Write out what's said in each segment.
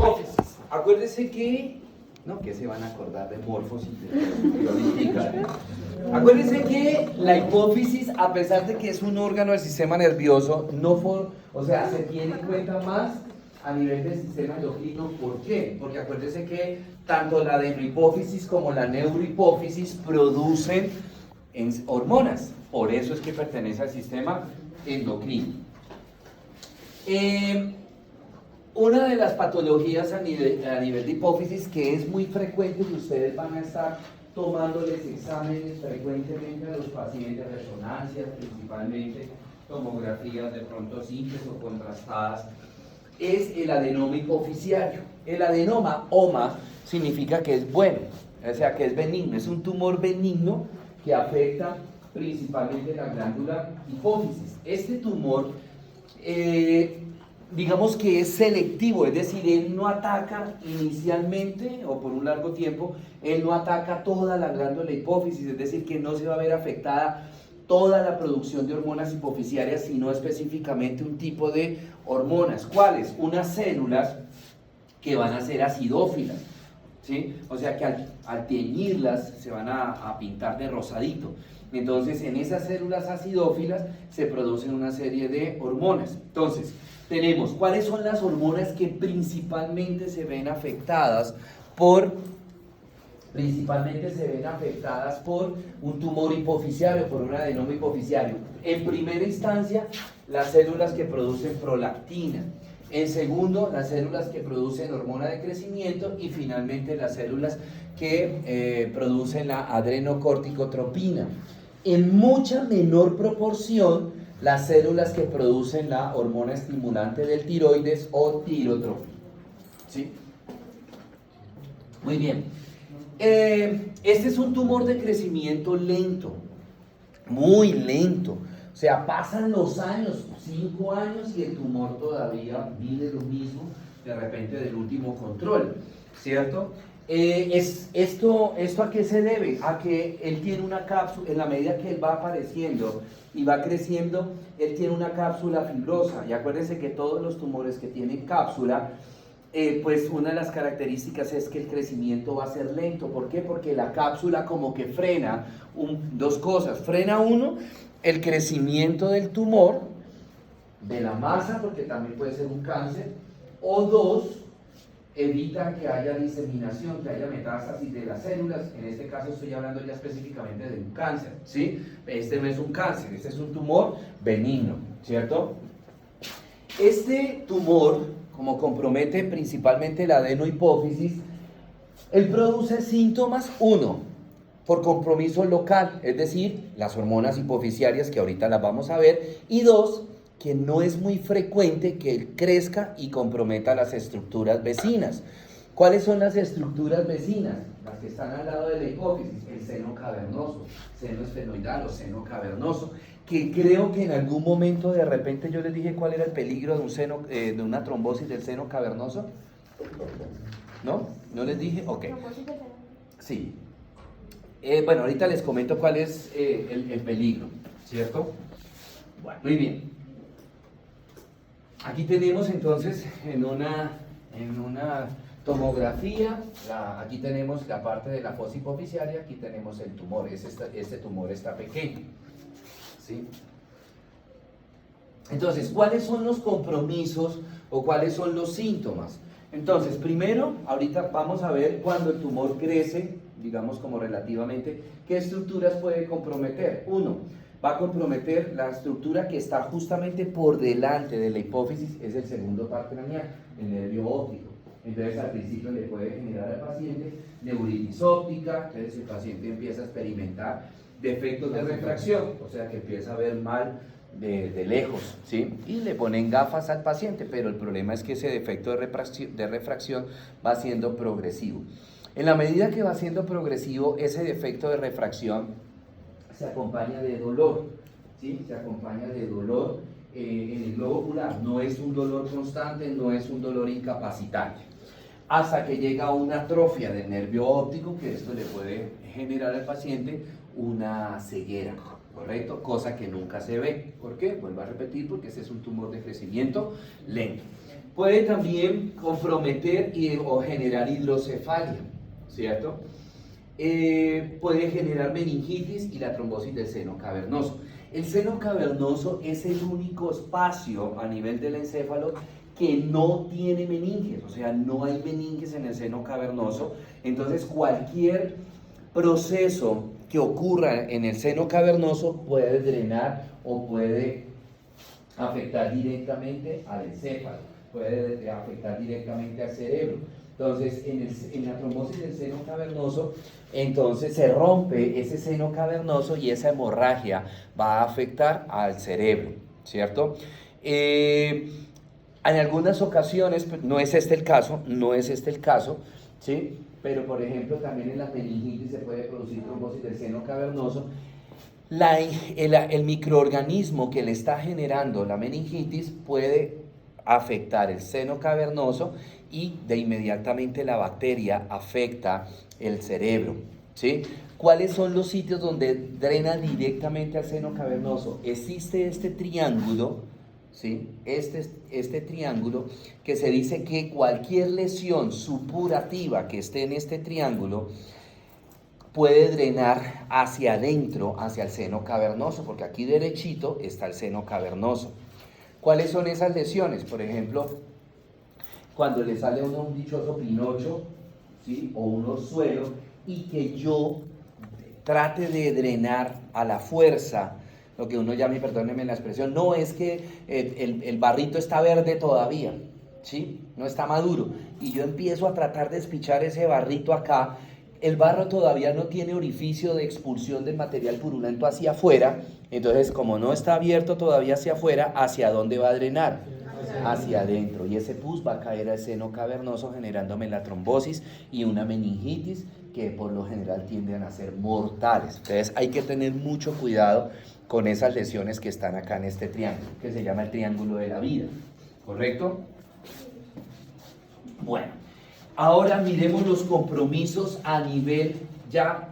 hipófisis. Acuérdense que, no, que se van a acordar de morfos y acuérdense que la hipófisis, a pesar de que es un órgano del sistema nervioso, o sea, se tiene en cuenta más a nivel del sistema endocrino. ¿Por qué? Porque acuérdense que tanto la adenohipófisis como la neurohipófisis producen hormonas. Por eso es que pertenece al sistema endocrino. Una de las patologías a nivel de hipófisis que es muy frecuente, y ustedes van a estar tomándoles exámenes frecuentemente a los pacientes, resonancias principalmente, tomografías de pronto simples o contrastadas, es el adenoma hipoficiario. El adenoma, OMA, significa que es bueno, o sea que es benigno, es un tumor benigno que afecta principalmente la glándula hipófisis. Este tumor, digamos que es selectivo, es decir, él no ataca inicialmente o por un largo tiempo, él no ataca toda la glándula hipófisis, es decir, que no se va a ver afectada toda la producción de hormonas hipoficiarias, sino específicamente un tipo de hormonas. ¿Cuáles? Unas células que van a ser acidófilas, ¿sí? O sea que al teñirlas se van a pintar de rosadito. Entonces, en esas células acidófilas se producen una serie de hormonas. Entonces, tenemos cuáles son las hormonas que principalmente se ven afectadas por un tumor hipoficiario, por un adenoma hipoficiario. En primera instancia, las células que producen prolactina. En segundo, las células que producen hormona de crecimiento. Y finalmente, las células que producen la adrenocorticotropina. En mucha menor proporción, las células que producen la hormona estimulante del tiroides o tirotropina. ¿Sí? Muy bien. Este es un tumor de crecimiento lento, muy lento. O sea, pasan los años, 5 años, y el tumor todavía vive lo mismo, de repente del último control, ¿cierto? ¿Esto a qué se debe? A que él tiene una cápsula, en la medida que él va apareciendo y va creciendo, él tiene una cápsula fibrosa. Y acuérdense que todos los tumores que tienen cápsula, pues una de las características es que el crecimiento va a ser lento. ¿Por qué? Porque la cápsula como que frena dos cosas. Frena uno, el crecimiento del tumor, de la masa, porque también puede ser un cáncer, o dos, evita que haya diseminación, que haya metástasis de las células. En este caso estoy hablando ya específicamente de un cáncer, ¿sí? Este no es un cáncer, este es un tumor benigno, ¿cierto? Este tumor, como compromete principalmente la adenohipófisis, él produce síntomas, uno, por compromiso local, es decir, las hormonas hipoficiarias que ahorita las vamos a ver, y dos, que no es muy frecuente que él crezca y comprometa las estructuras vecinas. ¿Cuáles son las estructuras vecinas? Las que están al lado de la hipófisis, el seno cavernoso, seno esfenoidal o seno cavernoso, que creo que en algún momento de repente yo les dije cuál era el peligro de una trombosis del seno cavernoso. ¿No? ¿No les dije? Ok. Sí. Bueno, ahorita les comento cuál es el peligro, ¿cierto? Bueno, muy bien. Aquí tenemos entonces en una tomografía, aquí tenemos la parte de la fosa hipoficiaria, aquí tenemos el tumor, este tumor está pequeño, ¿sí? Entonces, ¿cuáles son los compromisos o cuáles son los síntomas? Entonces, primero, ahorita vamos a ver cuando el tumor crece, digamos como relativamente, qué estructuras puede comprometer. Uno, va a comprometer la estructura que está justamente por delante de la hipófisis, es el segundo par craneal, el nervio óptico. Entonces al principio le puede generar al paciente neuritis óptica, entonces el paciente empieza a experimentar defectos de refracción, o sea que empieza a ver mal de lejos, ¿sí? Y le ponen gafas al paciente, pero el problema es que ese defecto de refracción va siendo progresivo. En la medida que va siendo progresivo, ese defecto de refracción se acompaña de dolor, ¿sí? Se acompaña de dolor en el globo ocular. No es un dolor constante, no es un dolor incapacitante. Hasta que llega una atrofia del nervio óptico, que esto le puede generar al paciente una ceguera, ¿correcto? Cosa que nunca se ve. ¿Por qué? Vuelvo a repetir, porque ese es un tumor de crecimiento lento. Puede también comprometer o generar hidrocefalia, ¿cierto? Puede generar meningitis y la trombosis del seno cavernoso. El seno cavernoso es el único espacio a nivel del encéfalo que no tiene meninges, o sea, no hay meninges en el seno cavernoso. Entonces, cualquier proceso que ocurra en el seno cavernoso puede drenar o puede afectar directamente al encéfalo, puede afectar directamente al cerebro. Entonces, en la trombosis del seno cavernoso, entonces se rompe ese seno cavernoso y esa hemorragia va a afectar al cerebro, ¿cierto? En algunas ocasiones, pues, no es este el caso, ¿sí? Pero, por ejemplo, también en la meningitis se puede producir trombosis del seno cavernoso. El microorganismo que le está generando la meningitis puede afectar el seno cavernoso y de inmediatamente la bacteria afecta el cerebro, ¿sí? ¿Cuáles son los sitios donde drena directamente al seno cavernoso? Existe este triángulo, ¿sí? Este triángulo que se dice que cualquier lesión supurativa que esté en este triángulo puede drenar hacia adentro, hacia el seno cavernoso, porque aquí derechito está el seno cavernoso. ¿Cuáles son esas lesiones? Por ejemplo, cuando le sale a uno un dichoso pinocho, ¿sí? O un orzuelo, y que yo trate de drenar a la fuerza, lo que uno llama, y perdónenme la expresión, no es que el barrito está verde todavía, ¿sí? No está maduro, y yo empiezo a tratar de espichar ese barrito acá. El barro todavía no tiene orificio de expulsión del material purulento hacia afuera, entonces como no está abierto todavía hacia afuera, ¿hacia dónde va a drenar? Hacia adentro, y ese pus va a caer al seno cavernoso generándome la trombosis y una meningitis que por lo general tienden a ser mortales. Entonces hay que tener mucho cuidado con esas lesiones que están acá en este triángulo, que se llama el triángulo de la vida, ¿correcto? Bueno, ahora miremos los compromisos a nivel ya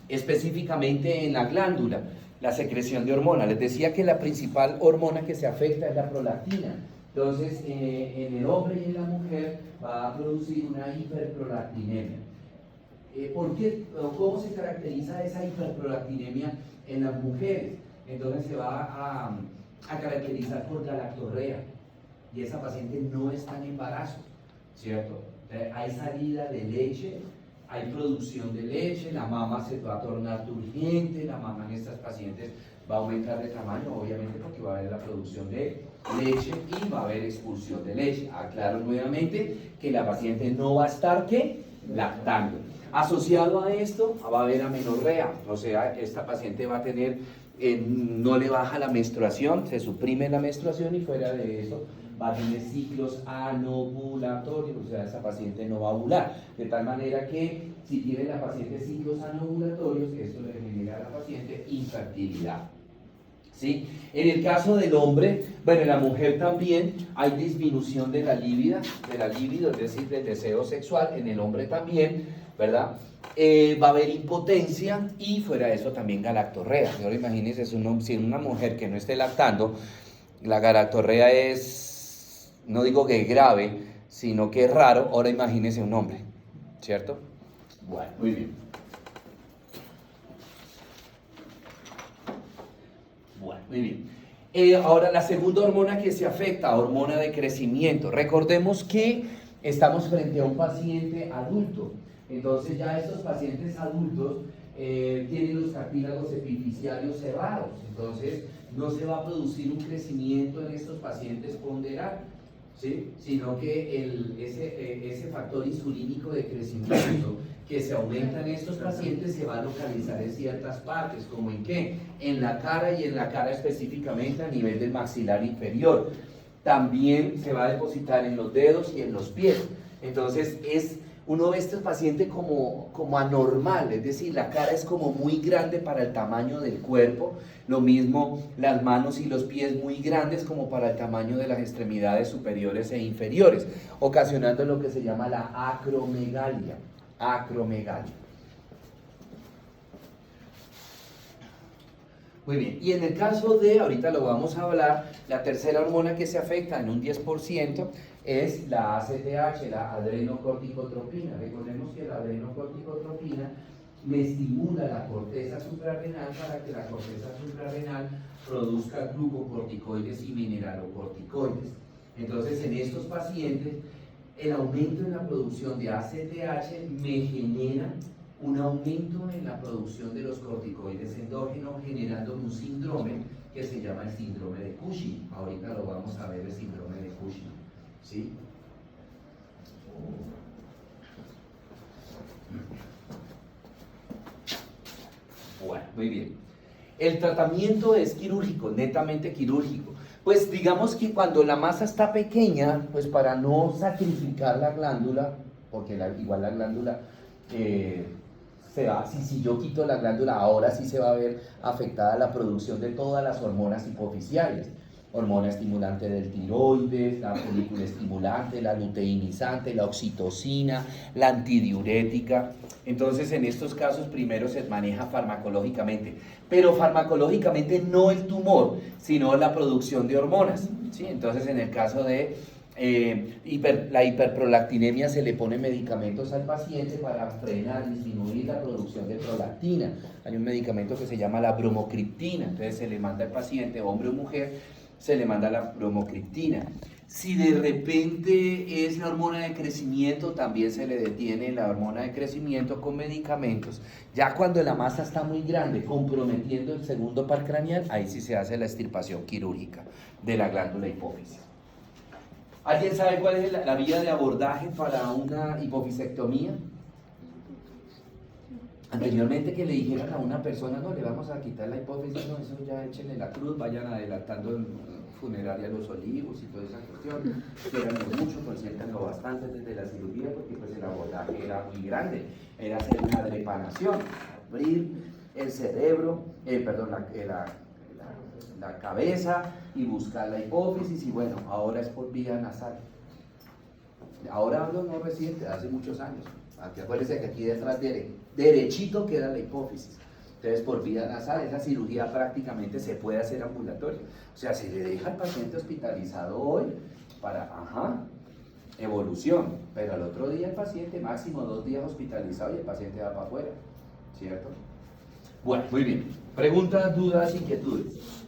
específicamente en la glándula, la secreción de hormonas. Les decía que la principal hormona que se afecta es la prolactina. Entonces, en el hombre y en la mujer va a producir una hiperprolactinemia. ¿Por qué? ¿Cómo se caracteriza esa hiperprolactinemia en las mujeres? Entonces se va a caracterizar por galactorrea, y esa paciente no está en embarazo, ¿cierto? Hay salida de leche, hay producción de leche, la mama se va a tornar turgente, la mama en estas pacientes va a aumentar de tamaño, obviamente porque va a haber la producción de leche y va a haber expulsión de leche. Aclaro nuevamente que la paciente no va a estar, ¿qué? Lactando. Asociado a esto va a haber amenorrea, o sea, esta paciente va a tener, no le baja la menstruación, se suprime la menstruación y fuera de eso va a tener ciclos anovulatorios, o sea, esa paciente no va a ovular, de tal manera que si tiene la paciente ciclos anovulatorios, esto le genera a la paciente infertilidad. ¿Sí? En el caso del hombre, bueno, en la mujer también hay disminución de la libido, es decir, del deseo sexual, en el hombre también, ¿verdad? Va a haber impotencia y fuera de eso también galactorrea. Ahora imagínense, si una mujer que no esté lactando, la galactorrea es, no digo que es grave, sino que es raro. Ahora imagínense un hombre, ¿cierto? Bueno, muy bien. Bueno, muy bien. Ahora la segunda hormona que se afecta, hormona de crecimiento. Recordemos que estamos frente a un paciente adulto. Entonces ya estos pacientes adultos tienen los cartílagos epifisiarios cerrados. Entonces no se va a producir un crecimiento en estos pacientes ponderal, ¿sí? Sino que ese factor insulínico de crecimiento que se aumenta en estos pacientes se va a localizar en ciertas partes, ¿como en qué? En la cara, y en la cara específicamente a nivel del maxilar inferior. También se va a depositar en los dedos y en los pies. Entonces uno ve a este paciente como anormal, es decir, la cara es como muy grande para el tamaño del cuerpo, lo mismo las manos y los pies muy grandes como para el tamaño de las extremidades superiores e inferiores, ocasionando lo que se llama la acromegalia. Muy bien, y en el caso de, ahorita lo vamos a hablar, la tercera hormona que se afecta en un 10% es la ACTH, la adrenocorticotropina. Recordemos que la adrenocorticotropina le estimula la corteza suprarrenal para que la corteza suprarrenal produzca glucocorticoides y mineralocorticoides. Entonces, en estos pacientes, el aumento en la producción de ACTH me genera un aumento en la producción de los corticoides endógenos, generando un síndrome que se llama el síndrome de Cushing. Ahorita lo vamos a ver, el síndrome de Cushing, ¿sí? Bueno, muy bien. El tratamiento es quirúrgico, netamente quirúrgico. Pues digamos que cuando la masa está pequeña, pues para no sacrificar la glándula, porque igual la glándula se va, si yo quito la glándula, ahora sí se va a ver afectada la producción de todas las hormonas hipoficiales. Hormona estimulante del tiroides, la folícula estimulante, la luteinizante, la oxitocina, la antidiurética. Entonces, en estos casos, primero se maneja farmacológicamente, pero farmacológicamente no el tumor, sino la producción de hormonas, ¿sí? Entonces, en el caso de la hiperprolactinemia, se le pone medicamentos al paciente para frenar, disminuir la producción de prolactina. Hay un medicamento que se llama la bromocriptina, entonces se le manda al paciente, hombre o mujer, se le manda la bromocriptina. Si de repente es la hormona de crecimiento, también se le detiene la hormona de crecimiento con medicamentos. Ya cuando la masa está muy grande, comprometiendo el segundo par craneal, ahí sí se hace la extirpación quirúrgica de la glándula hipófisis. ¿Alguien sabe cuál es la vía de abordaje para una hipofisectomía? Anteriormente que le dijeran a una persona, no, le vamos a quitar la hipófisis, no, eso ya échenle la cruz, vayan adelantando en funeraria Los Olivos y toda esa cuestión, quédanlo mucho, consiéntanlo bastante desde la cirugía, porque pues el abordaje era muy grande, era hacer una drepanación, abrir el cerebro, la cabeza y buscar la hipófisis, y bueno, ahora es por vía nasal. Ahora hablo no reciente, hace muchos años. Aquí acuérdense que aquí detrás derechito queda la hipófisis. Entonces, por vía nasal, esa cirugía prácticamente se puede hacer ambulatoria. O sea, se le deja al paciente hospitalizado hoy para, evolución, pero al otro día el paciente, máximo 2 días hospitalizado y el paciente va para afuera, ¿cierto? Bueno, muy bien. Preguntas, dudas, inquietudes.